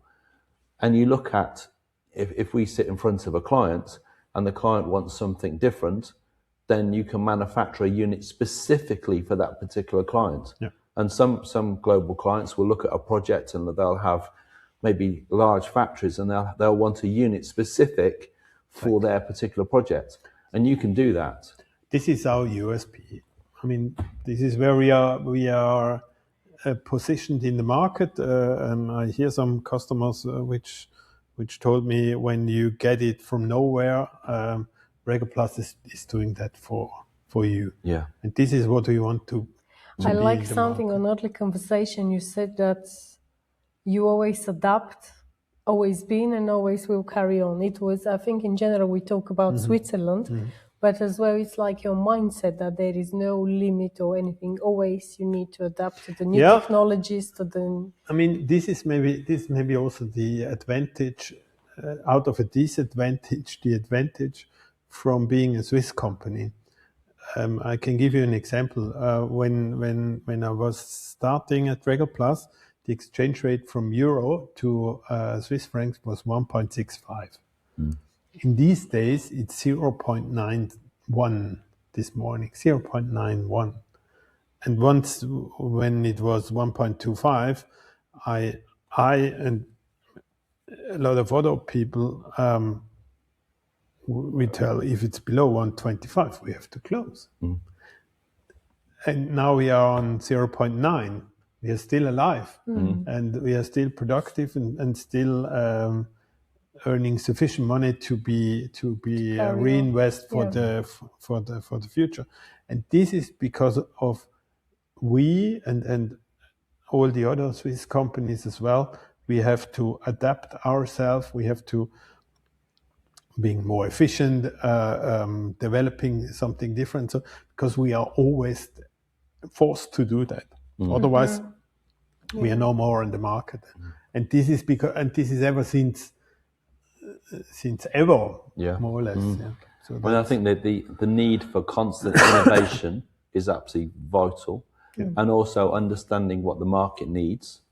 And you look at, if we sit in front of a client and the client wants something different, then you can manufacture a unit specifically for that particular client. Yeah. And some global clients will look at a project and they'll have maybe large factories and they'll want a unit specific for their particular project. And you can do that. This is our USP. I mean, this is where we are positioned in the market. And I hear some customers which told me, when you get it from nowhere, Regloplas is doing that for you. Yeah. And this is what we want to I be like in the something market. on early conversation. You said that you always adapt, always been, and always will carry on. It was, I think, in general, we talk about Switzerland, but as well, it's like your mindset that there is no limit or anything. Always you need to adapt to the new technologies, to the... I mean, this is maybe also the advantage out of a disadvantage, the advantage from being a Swiss company. I can give you an example. When I was starting at Regloplas, the exchange rate from euro to Swiss francs was 1.65. In these days, it's 0.91 this morning, 0.91. And once, when it was 1.25, I and a lot of other people, we tell if it's below 125, we have to close. And now we are on 0.9. We are still alive, and we are still productive and still earning sufficient money to be reinvest for the future. And this is because of we and all the other Swiss companies as well. We have to adapt ourselves. We have to being more efficient, developing something different. So because we are always forced to do that. Otherwise, we are no more in the market. And this is this is ever since ever, more or less. So I think that the need for constant innovation is absolutely vital, and also understanding what the market needs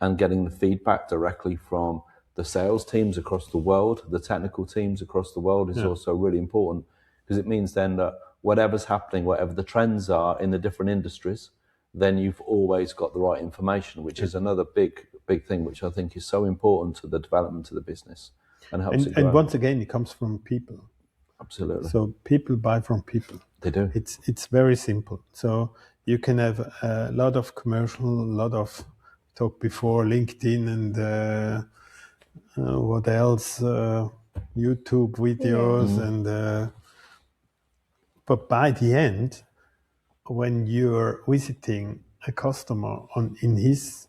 and getting the feedback directly from the sales teams across the world, the technical teams across the world is also really important, because it means then that whatever's happening, whatever the trends are in the different industries, then you've always got the right information, which is another big thing, which I think is so important to the development of the business and helps it grow. And once again, it comes from people. Absolutely. So people buy from people. They do. It's very simple. So you can have a lot of commercial, a lot of talk before LinkedIn and what else, YouTube videos, and but by the end, when you're visiting a customer in his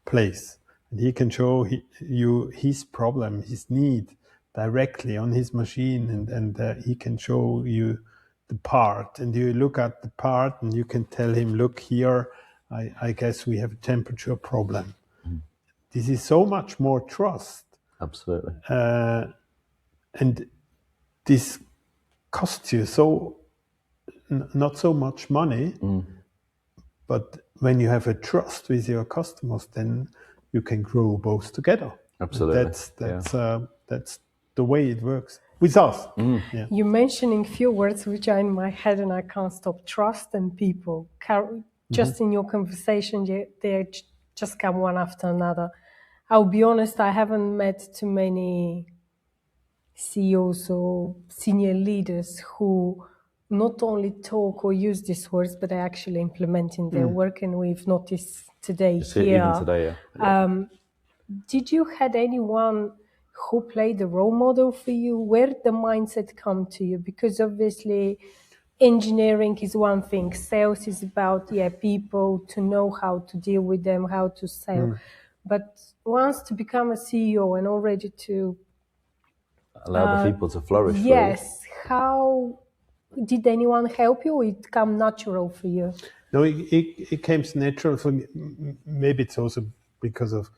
place, and he can show you his problem, his need directly on his machine, and he can show you the part, and you look at the part and you can tell him, look here, I guess we have a temperature problem. This is so much more trust. Absolutely. And this costs you not so much money, but when you have a trust with your customers, then you can grow both together. Absolutely. That's the way it works with us. You're mentioning few words which are in my head and I can't stop: trust and people. Just in your conversation, they just come one after another. I'll be honest, I haven't met too many CEOs or senior leaders who not only talk or use these words, but are actually implementing their work. And we've noticed today here. Even today, Did you had anyone who played a role model for you? Where did the mindset come to you? Because obviously engineering is one thing. Sales is about, people, to know how to deal with them, how to sell. But once to become a CEO and already to allow the people to flourish. Yes. Really. How did anyone help you? Or it come natural for you? No, it came natural for me. Maybe it's also because of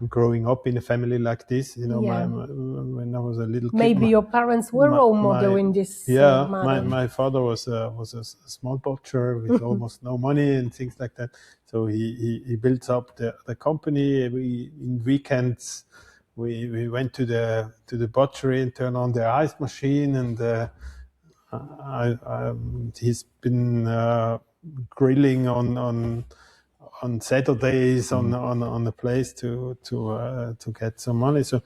growing up in a family like this. You know, when I was a little kid. Maybe your parents were role model in this. My father was a small butcher with almost no money and things like that. So he built up the company. In weekends we went to the butchery and turned on the ice machine, and he's been grilling on Saturdays on the place to get some money. So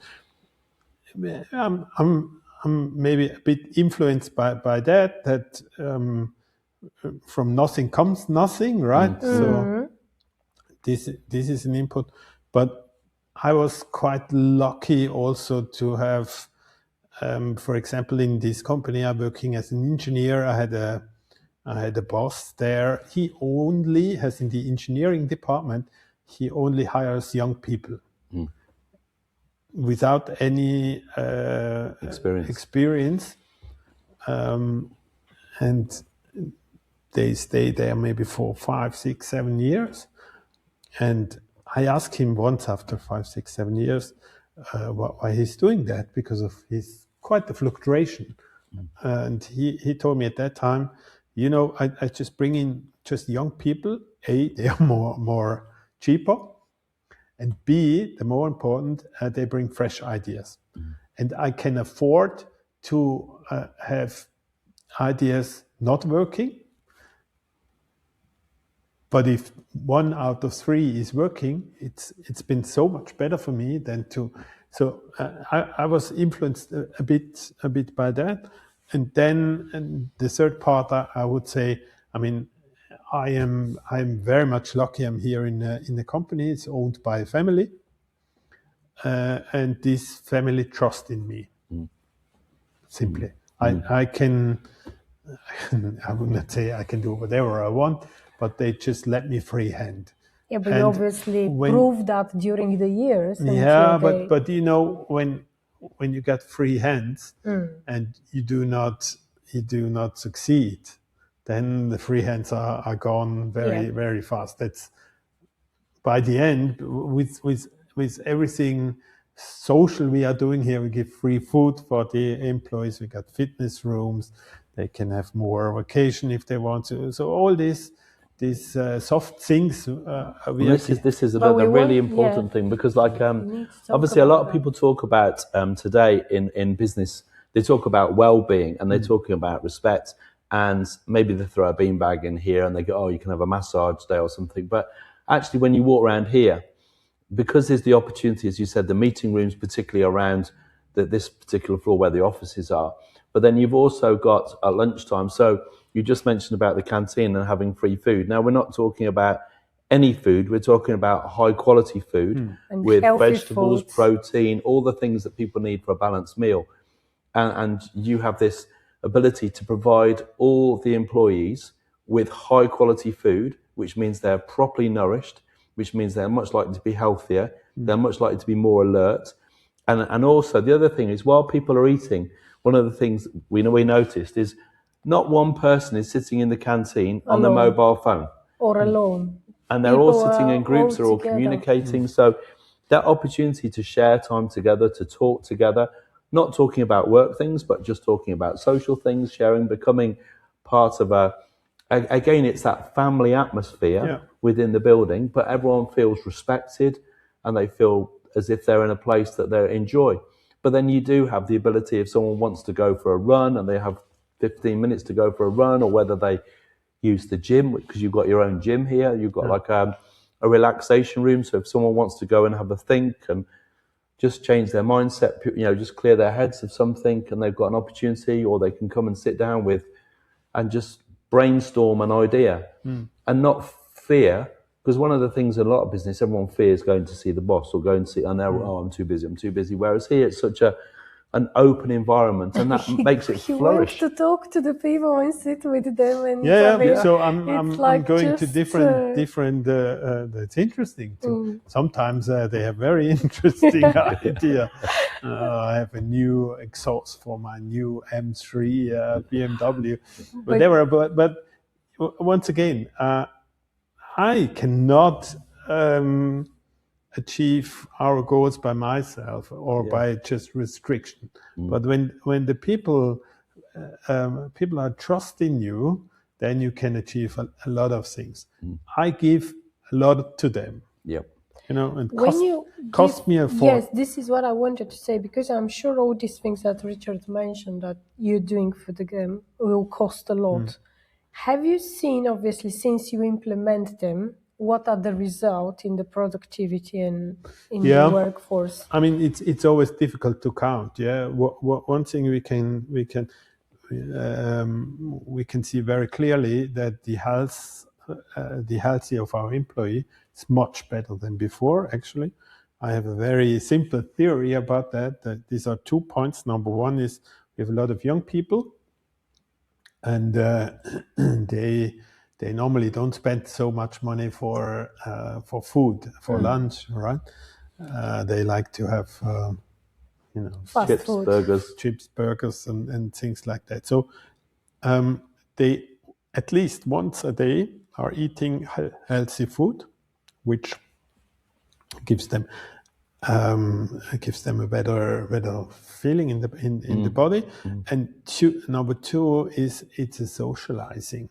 I'm maybe a bit influenced by that from nothing comes nothing, right? So this is an input, but I was quite lucky also to have, for example, in this company I'm working as an engineer, I had a boss there. He only has, in the engineering department, he only hires young people without any experience. And they stay there maybe for 5, 6, 7 years. And I asked him once after 5, 6, 7 years why he's doing that, because of his quite the fluctuation. And he told me at that time I just bring in just young people. A, they are more cheaper, and B, the more important, they bring fresh ideas, and I can afford to have ideas not working. But if 1 out of 3 is working, it's been so much better for me than to. So I was influenced a bit by that, and then the third part I would say, I mean, I'm very much lucky. I'm here in the company. It's owned by a family, and this family trust in me. Simply, I can. I would not say I can do whatever I want, but they just let me free hand. Yeah, but you obviously proved that during the years. Yeah, but when you get free hands and you do not succeed, then the free hands are gone very fast. That's by the end with everything social we are doing here. We give free food for the employees. We got fitness rooms. They can have more vacation if they want to. So all these soft things. This is a really important thing, because obviously a lot of people talk about today in business, they talk about well-being and they're talking about respect, and maybe they throw a beanbag in here and they go, oh, you can have a massage day or something. But actually when you walk around here, because there's the opportunity, as you said, the meeting rooms, particularly around this particular floor where the offices are, but then you've also got at lunchtime. So you just mentioned about the canteen and having free food. Now, we're not talking about any food. We're talking about high quality food with vegetables, protein, all the things that people need for a balanced meal. And you have this ability to provide all the employees with high quality food, which means they're properly nourished, which means they're much likely to be healthier. They're much likely to be more alert. And also the other thing is, while people are eating, one of the things we noticed is not one person is sitting in the canteen on their mobile phone. Or alone. And they're all sitting in groups, they're all communicating. So that opportunity to share time together, to talk together, not talking about work things, but just talking about social things, sharing, becoming part of again, it's that family atmosphere within the building, but everyone feels respected and they feel as if they're in a place that they enjoy. But then you do have the ability, if someone wants to go for a run and they have 15 minutes to go for a run, or whether they use the gym, because you've got your own gym here, you've got like a relaxation room. So if someone wants to go and have a think and just change their mindset, just clear their heads of something, and they've got an opportunity, or they can come and sit down with and just brainstorm an idea and not fear. Because one of the things in a lot of business, everyone fears going to see the boss or going to see, I'm too busy. Whereas here it's such an open environment, and that makes it flourish. You want to talk to the people and sit with them. And So I'm going to different. That's interesting too. Sometimes they have very interesting idea. I have a new exhaust for my new M3 BMW, whatever. But once again, I cannot achieve our goals by myself or by just restriction. But when the people are trusting you, then you can achieve a lot of things. I give a lot to them. And cost me a fortune. Yes, this is what I wanted to say, because I'm sure all these things that Richard mentioned that you're doing for the game will cost a lot. Have you seen, obviously, since you implement them, what are the results in the productivity and in the workforce? I mean, it's always difficult to count. One thing we can see very clearly that the health of our employee is much better than before. Actually, I have a very simple theory about that. That these are 2 points. Number one is we have a lot of young people, and they normally don't spend so much money for food, for lunch, right? They like to have chips, burgers, and things like that. So they at least once a day are eating healthy food, which gives them It gives them a better feeling in the body. And number two is it's a socializing.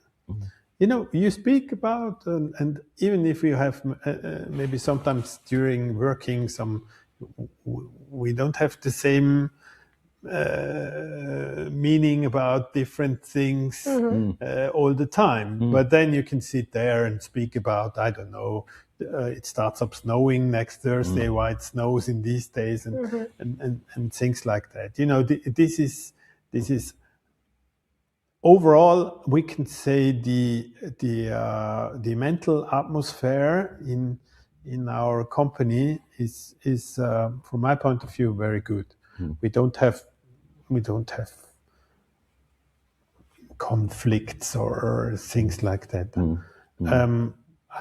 You know, you speak about, and even if you have maybe sometimes during working we don't have the same meaning about different things all the time. But then you can sit there and speak about, I don't know, it starts up snowing next Thursday, why it snows in these days, and things like that. You know, this is overall, we can say the mental atmosphere in our company is from my point of view very good. We don't have conflicts or things like that.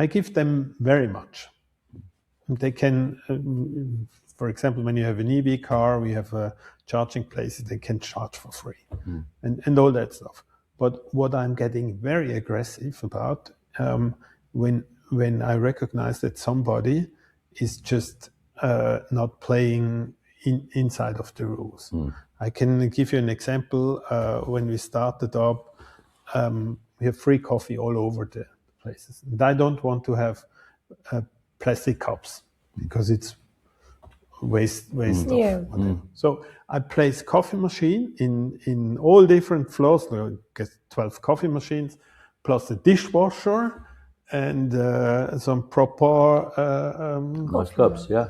I give them very much. They can, for example, when you have an EV car, we have charging places they can charge for free, and all that stuff. But what I'm getting very aggressive about when I recognize that somebody is just not playing inside of the rules. I can give you an example. When we started up, we have free coffee all over the places, and I don't want to have plastic cups because it's waste of whatever. So I place coffee machine in all different floors. I get 12 coffee machines plus a dishwasher and some proper Nice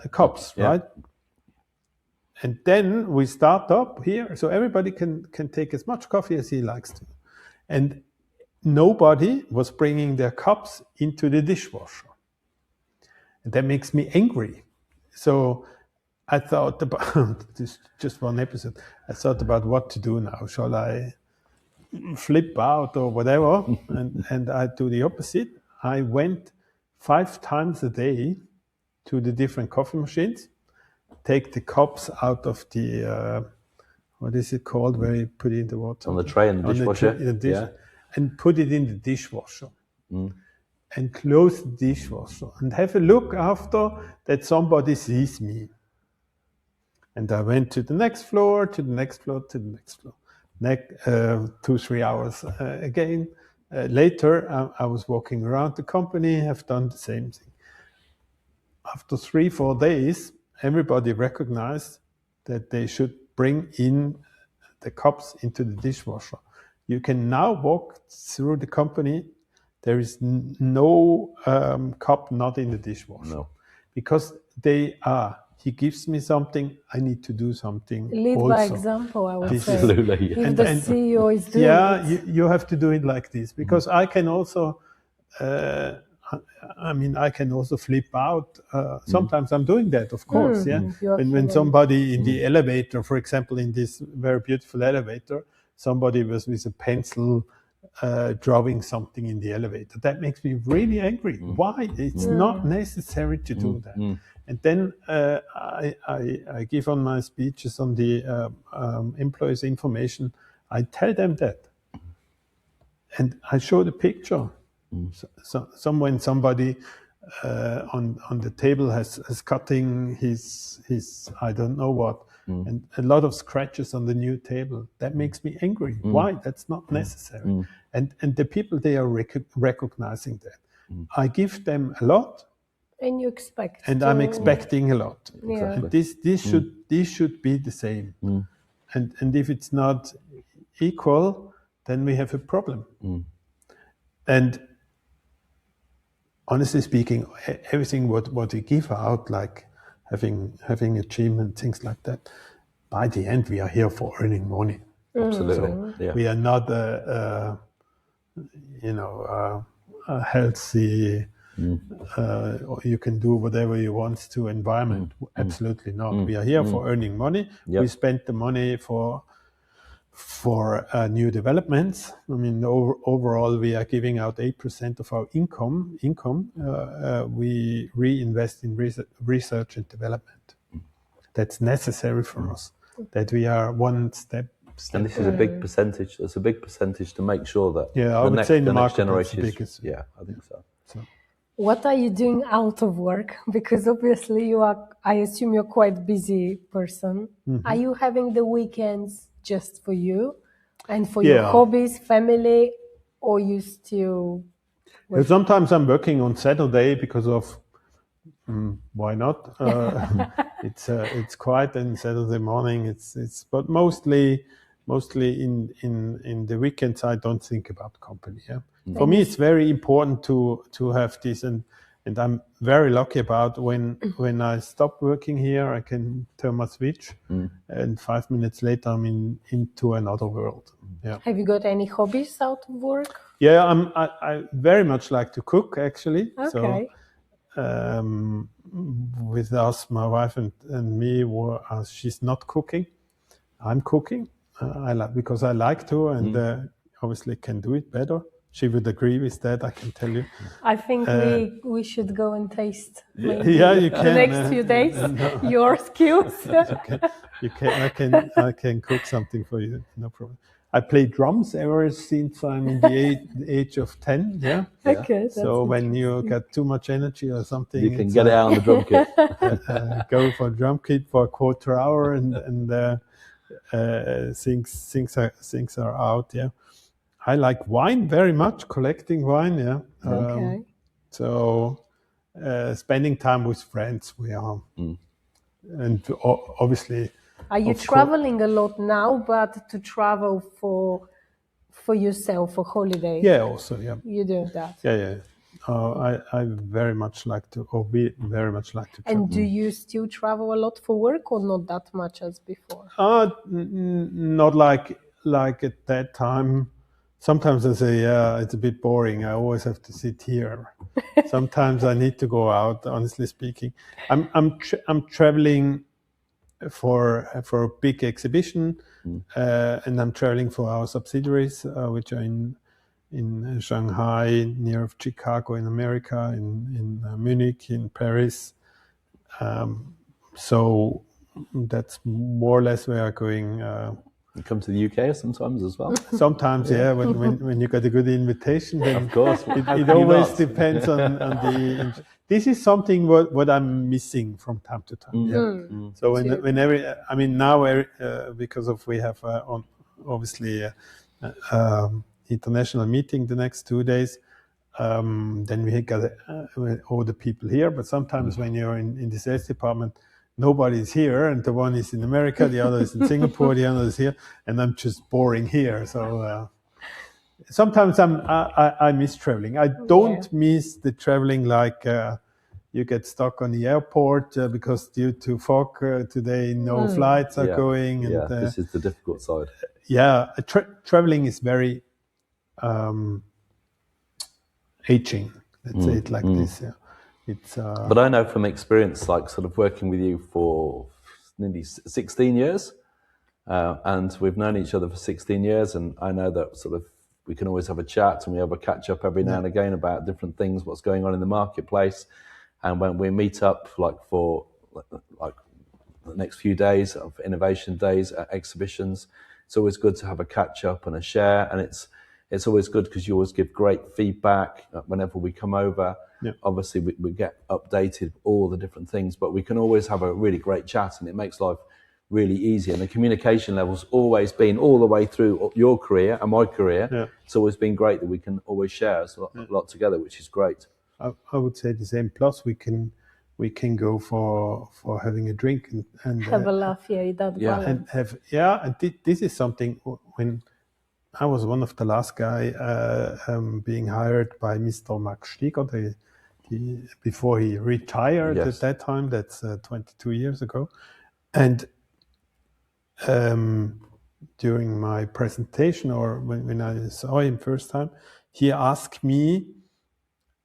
cups, right? And then we start up here, so everybody can take as much coffee as he likes to. And nobody was bringing their cups into the dishwasher. And that makes me angry. So I thought about this, just one episode. I thought about what to do now. Shall I flip out or whatever? and I do the opposite. I went 5 times a day to the different coffee machines, take the cups out of the, what is it called, where you put it in the water? On the tray in the dishwasher. And put it in the dishwasher. And close the dishwasher. And have a look after that somebody sees me. And I went to the next floor, to the next floor, to the next floor. 2-3 hours again. Later, I was walking around the company, have done the same thing. After 3-4 days, everybody recognized that they should bring in the cups into the dishwasher. You can now walk through the company. There is no cup not in the dishwasher. No. Because he gives me something, I need to do something Lead also. by example, I would say. Absolutely. If the CEO is doing it. You have to do it like this. Because I can also, I can also flip out. Sometimes I'm doing that, of course. When somebody in the elevator, for example, in this very beautiful elevator, somebody was with a pencil drawing something in the elevator. That makes me really angry. Why? It's not necessary to do that. And then I give on my speeches on the employees' information, I tell them that. And I show the picture. So when somebody on the table has cutting his I don't know what, and a lot of scratches on the new table, that makes me angry. Why? That's not necessary. And the people, they are recognizing that. I give them a lot, and you expect, and I'm expecting a lot. Exactly. And this should be the same. And if it's not equal, then we have a problem. And honestly speaking, everything what we give out, like having achievement, things like that, by the end we are here for earning money. Absolutely. So we are not a healthy, you can do whatever you want to environment. Absolutely not. We are here for earning money. We spend the money for new developments. I mean, overall, we are giving out 8% of our income. We reinvest in research and development. That's necessary for us. That we are one step. And this is a big percentage. It's a big percentage to make sure that I would say in the next market generation it's the biggest. Yeah, I think so. What are you doing out of work? Because obviously you are, I assume you're quite busy person. Are you having the weekends just for you and for your Yeah. hobbies, family, or you still And sometimes I'm working on Saturday because of why not? It's quiet on Saturday morning. It's but mostly in the weekends I don't think about company. Yeah. For me it's very important to have this, and I'm very lucky about when I stop working here I can turn my switch and 5 minutes later I'm into another world. Yeah. Have you got any hobbies out of work? Yeah, I very much like to cook actually. So Okay. with us, my wife and me, she's not cooking. I'm cooking. I like because I like to, and obviously can do it better. She would agree with that, I can tell you. I think we should go and taste maybe Yeah, you the can. next few days your skills. You can. I can cook something for you. No problem. I play drums ever since I'm in the age of 10. Yeah. Okay. That's So when you get too much energy or something, You can get it out on the drum kit. go for a drum kit for a quarter hour, and things are out. Yeah. I like wine very much, collecting wine. Yeah. Okay. So spending time with friends, we are, and obviously. Are you traveling a lot now, but to travel for yourself, for holiday? Yeah, also, yeah. You do that. Yeah. I very much like to, or we very much like to travel. And do you still travel a lot for work, or not that much as before? Not like at that time. Sometimes I say, yeah, it's a bit boring. I always have to sit here. Sometimes I need to go out. Honestly speaking, I'm traveling for a big exhibition, and I'm traveling for our subsidiaries, which are in Shanghai, near Chicago in America, in Munich, in Paris. So that's more or less where I'm going. You come to the UK sometimes as well. Sometimes, yeah. When you get a good invitation, then Of course, it always depends on the. This is something what I'm missing from time to time. Yeah. So whenever, I mean, now because of we have obviously international meeting the next 2 days. Then we got all the people here. But sometimes when you're in the sales department, nobody's here, and the one is in America, the other is in Singapore, the other is here, and I'm just boring here. So sometimes I miss traveling. I don't miss the traveling like you get stuck on the airport because due to fog today no flights are going. And, this is the difficult side. Yeah, traveling is very aging. Let's say it like this. Yeah. It's, but I know from experience, like sort of working with you for nearly 16 years, and we've known each other for 16 years, and I know that sort of we can always have a chat and we have a catch up every now and again about different things, what's going on in the marketplace, and when we meet up for the next few days of innovation days at exhibitions, it's always good to have a catch up and a share, and it's always good because you always give great feedback whenever we come over. Yeah. Obviously, we get updated all the different things, but we can always have a really great chat, and it makes life really easy. And the communication level's always been all the way through your career and my career. Yeah. It's always been great that we can always share a lot together, which is great. I would say the same. Plus, we can go for having a drink and have a laugh. And this is something when. I was one of the last guy being hired by Mr. Max Stieger before he retired at that time. That's 22 years ago. And during my presentation, or when I saw him first time, he asked me,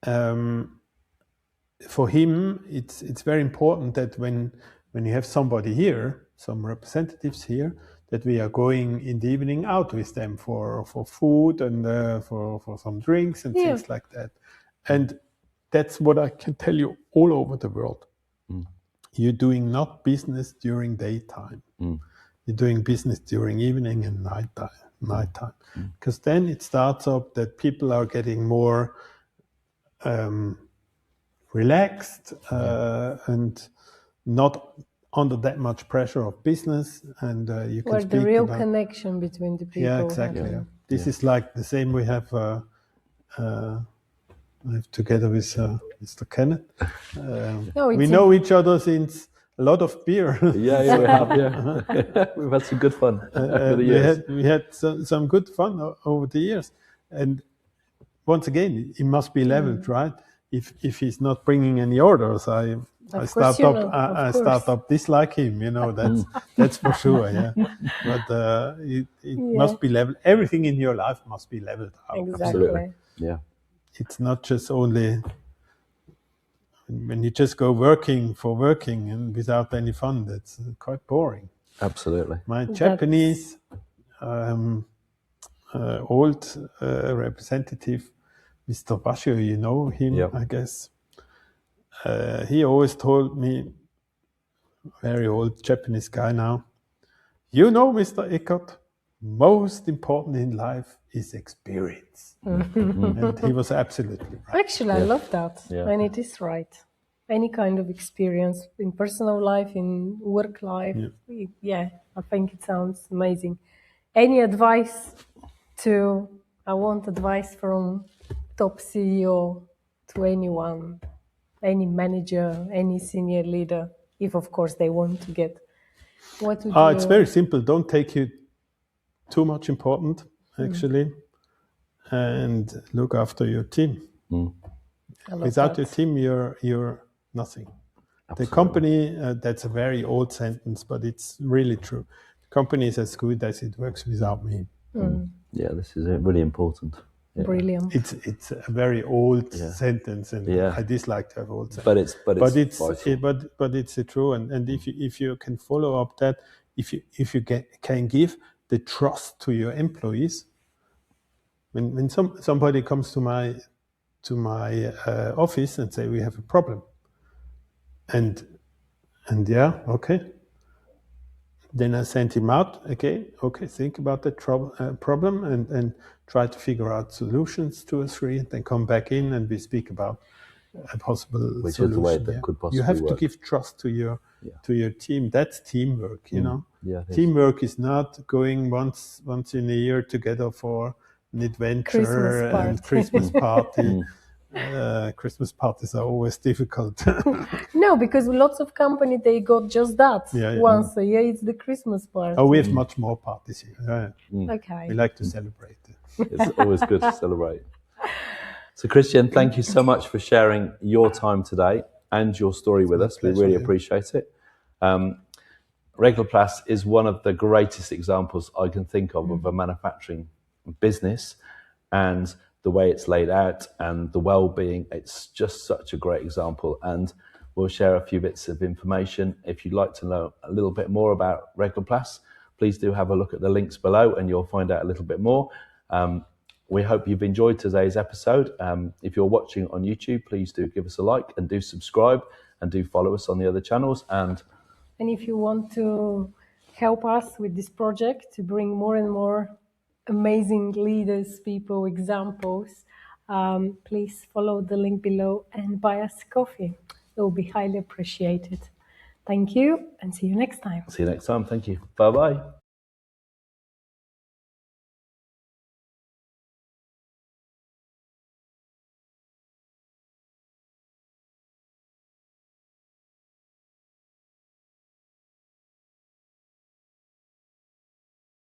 for him, it's very important that when you have somebody here, some representatives here, that we are going in the evening out with them for food and for some drinks and things like that. And that's what I can tell you all over the world. You're doing not business during daytime. You're doing business during evening and nighttime. Because then it starts up that people are getting more relaxed and not under that much pressure of business, and you can Where speak the real about connection between the people. yeah, exactly. Yeah. This is like the same we have together with Mr. Kenneth. No, We it's know each other since a lot of beer. Yeah, we have. Yeah, we've had some good fun over the years. We had some good fun over the years, and once again, it must be leveled, right? If he's not bringing any orders, I start up dislike him. You know, that's for sure. Yeah, but it must be leveled. Everything in your life must be leveled out. Exactly. Absolutely. Yeah. It's not just only when you just go working for working and without any fun. That's quite boring. Absolutely. My Japanese old representative, Mr. Bashio, you know him, Yep. I guess. He always told me, very old Japanese guy now, you know, Mr. Eckert, most important in life is experience. And he was absolutely right. Actually, I love that. Yeah. And it is right. Any kind of experience in personal life, in work life. Yeah, I think it sounds amazing. Any advice I want advice from top CEO to anyone, any manager, any senior leader, if of course they want to get. What would you... It's very simple. Don't take you too much important, actually, and look after your team. Without your team, you're nothing. Absolutely. The company, that's a very old sentence, but it's really true. The company is as good as it works without me. Yeah, this is really important. Yeah. Brilliant. It's a very old sentence, and I dislike to have old sentences. But it's true, and if you can follow up that, if you can give the trust to your employees, when somebody comes to my office and say we have a problem, and yeah, okay. Then I sent him out again. Okay, think about the problem and try to figure out solutions, 2 or 3, and then come back in and we speak about a possible solution. Which is the way that could possibly You have work. to give trust to your team. That's teamwork, you know. Yeah, teamwork is not going once in a year together for an adventure and Christmas party. Christmas parties are always difficult. No, because lots of companies, they got just that. Once a year, it's the Christmas party. Oh, we have much more parties here. Okay. We like to celebrate. It's always good to celebrate. So, Christian, thank you so much for sharing your time today and your story with us. We really appreciate it. Regloplas is one of the greatest examples I can think of a manufacturing business, and the way it's laid out and the well-being, it's just such a great example. And we'll share a few bits of information. If you'd like to know a little bit more about Regloplas, please do have a look at the links below and you'll find out a little bit more. We hope you've enjoyed today's episode. If you're watching on YouTube, please do give us a like and do subscribe and do follow us on the other channels. And if you want to help us with this project to bring more and more amazing leaders, people, examples, please follow the link below and buy us coffee. It will be highly appreciated. Thank you and see you next time. See you next time. Thank you. Bye-bye.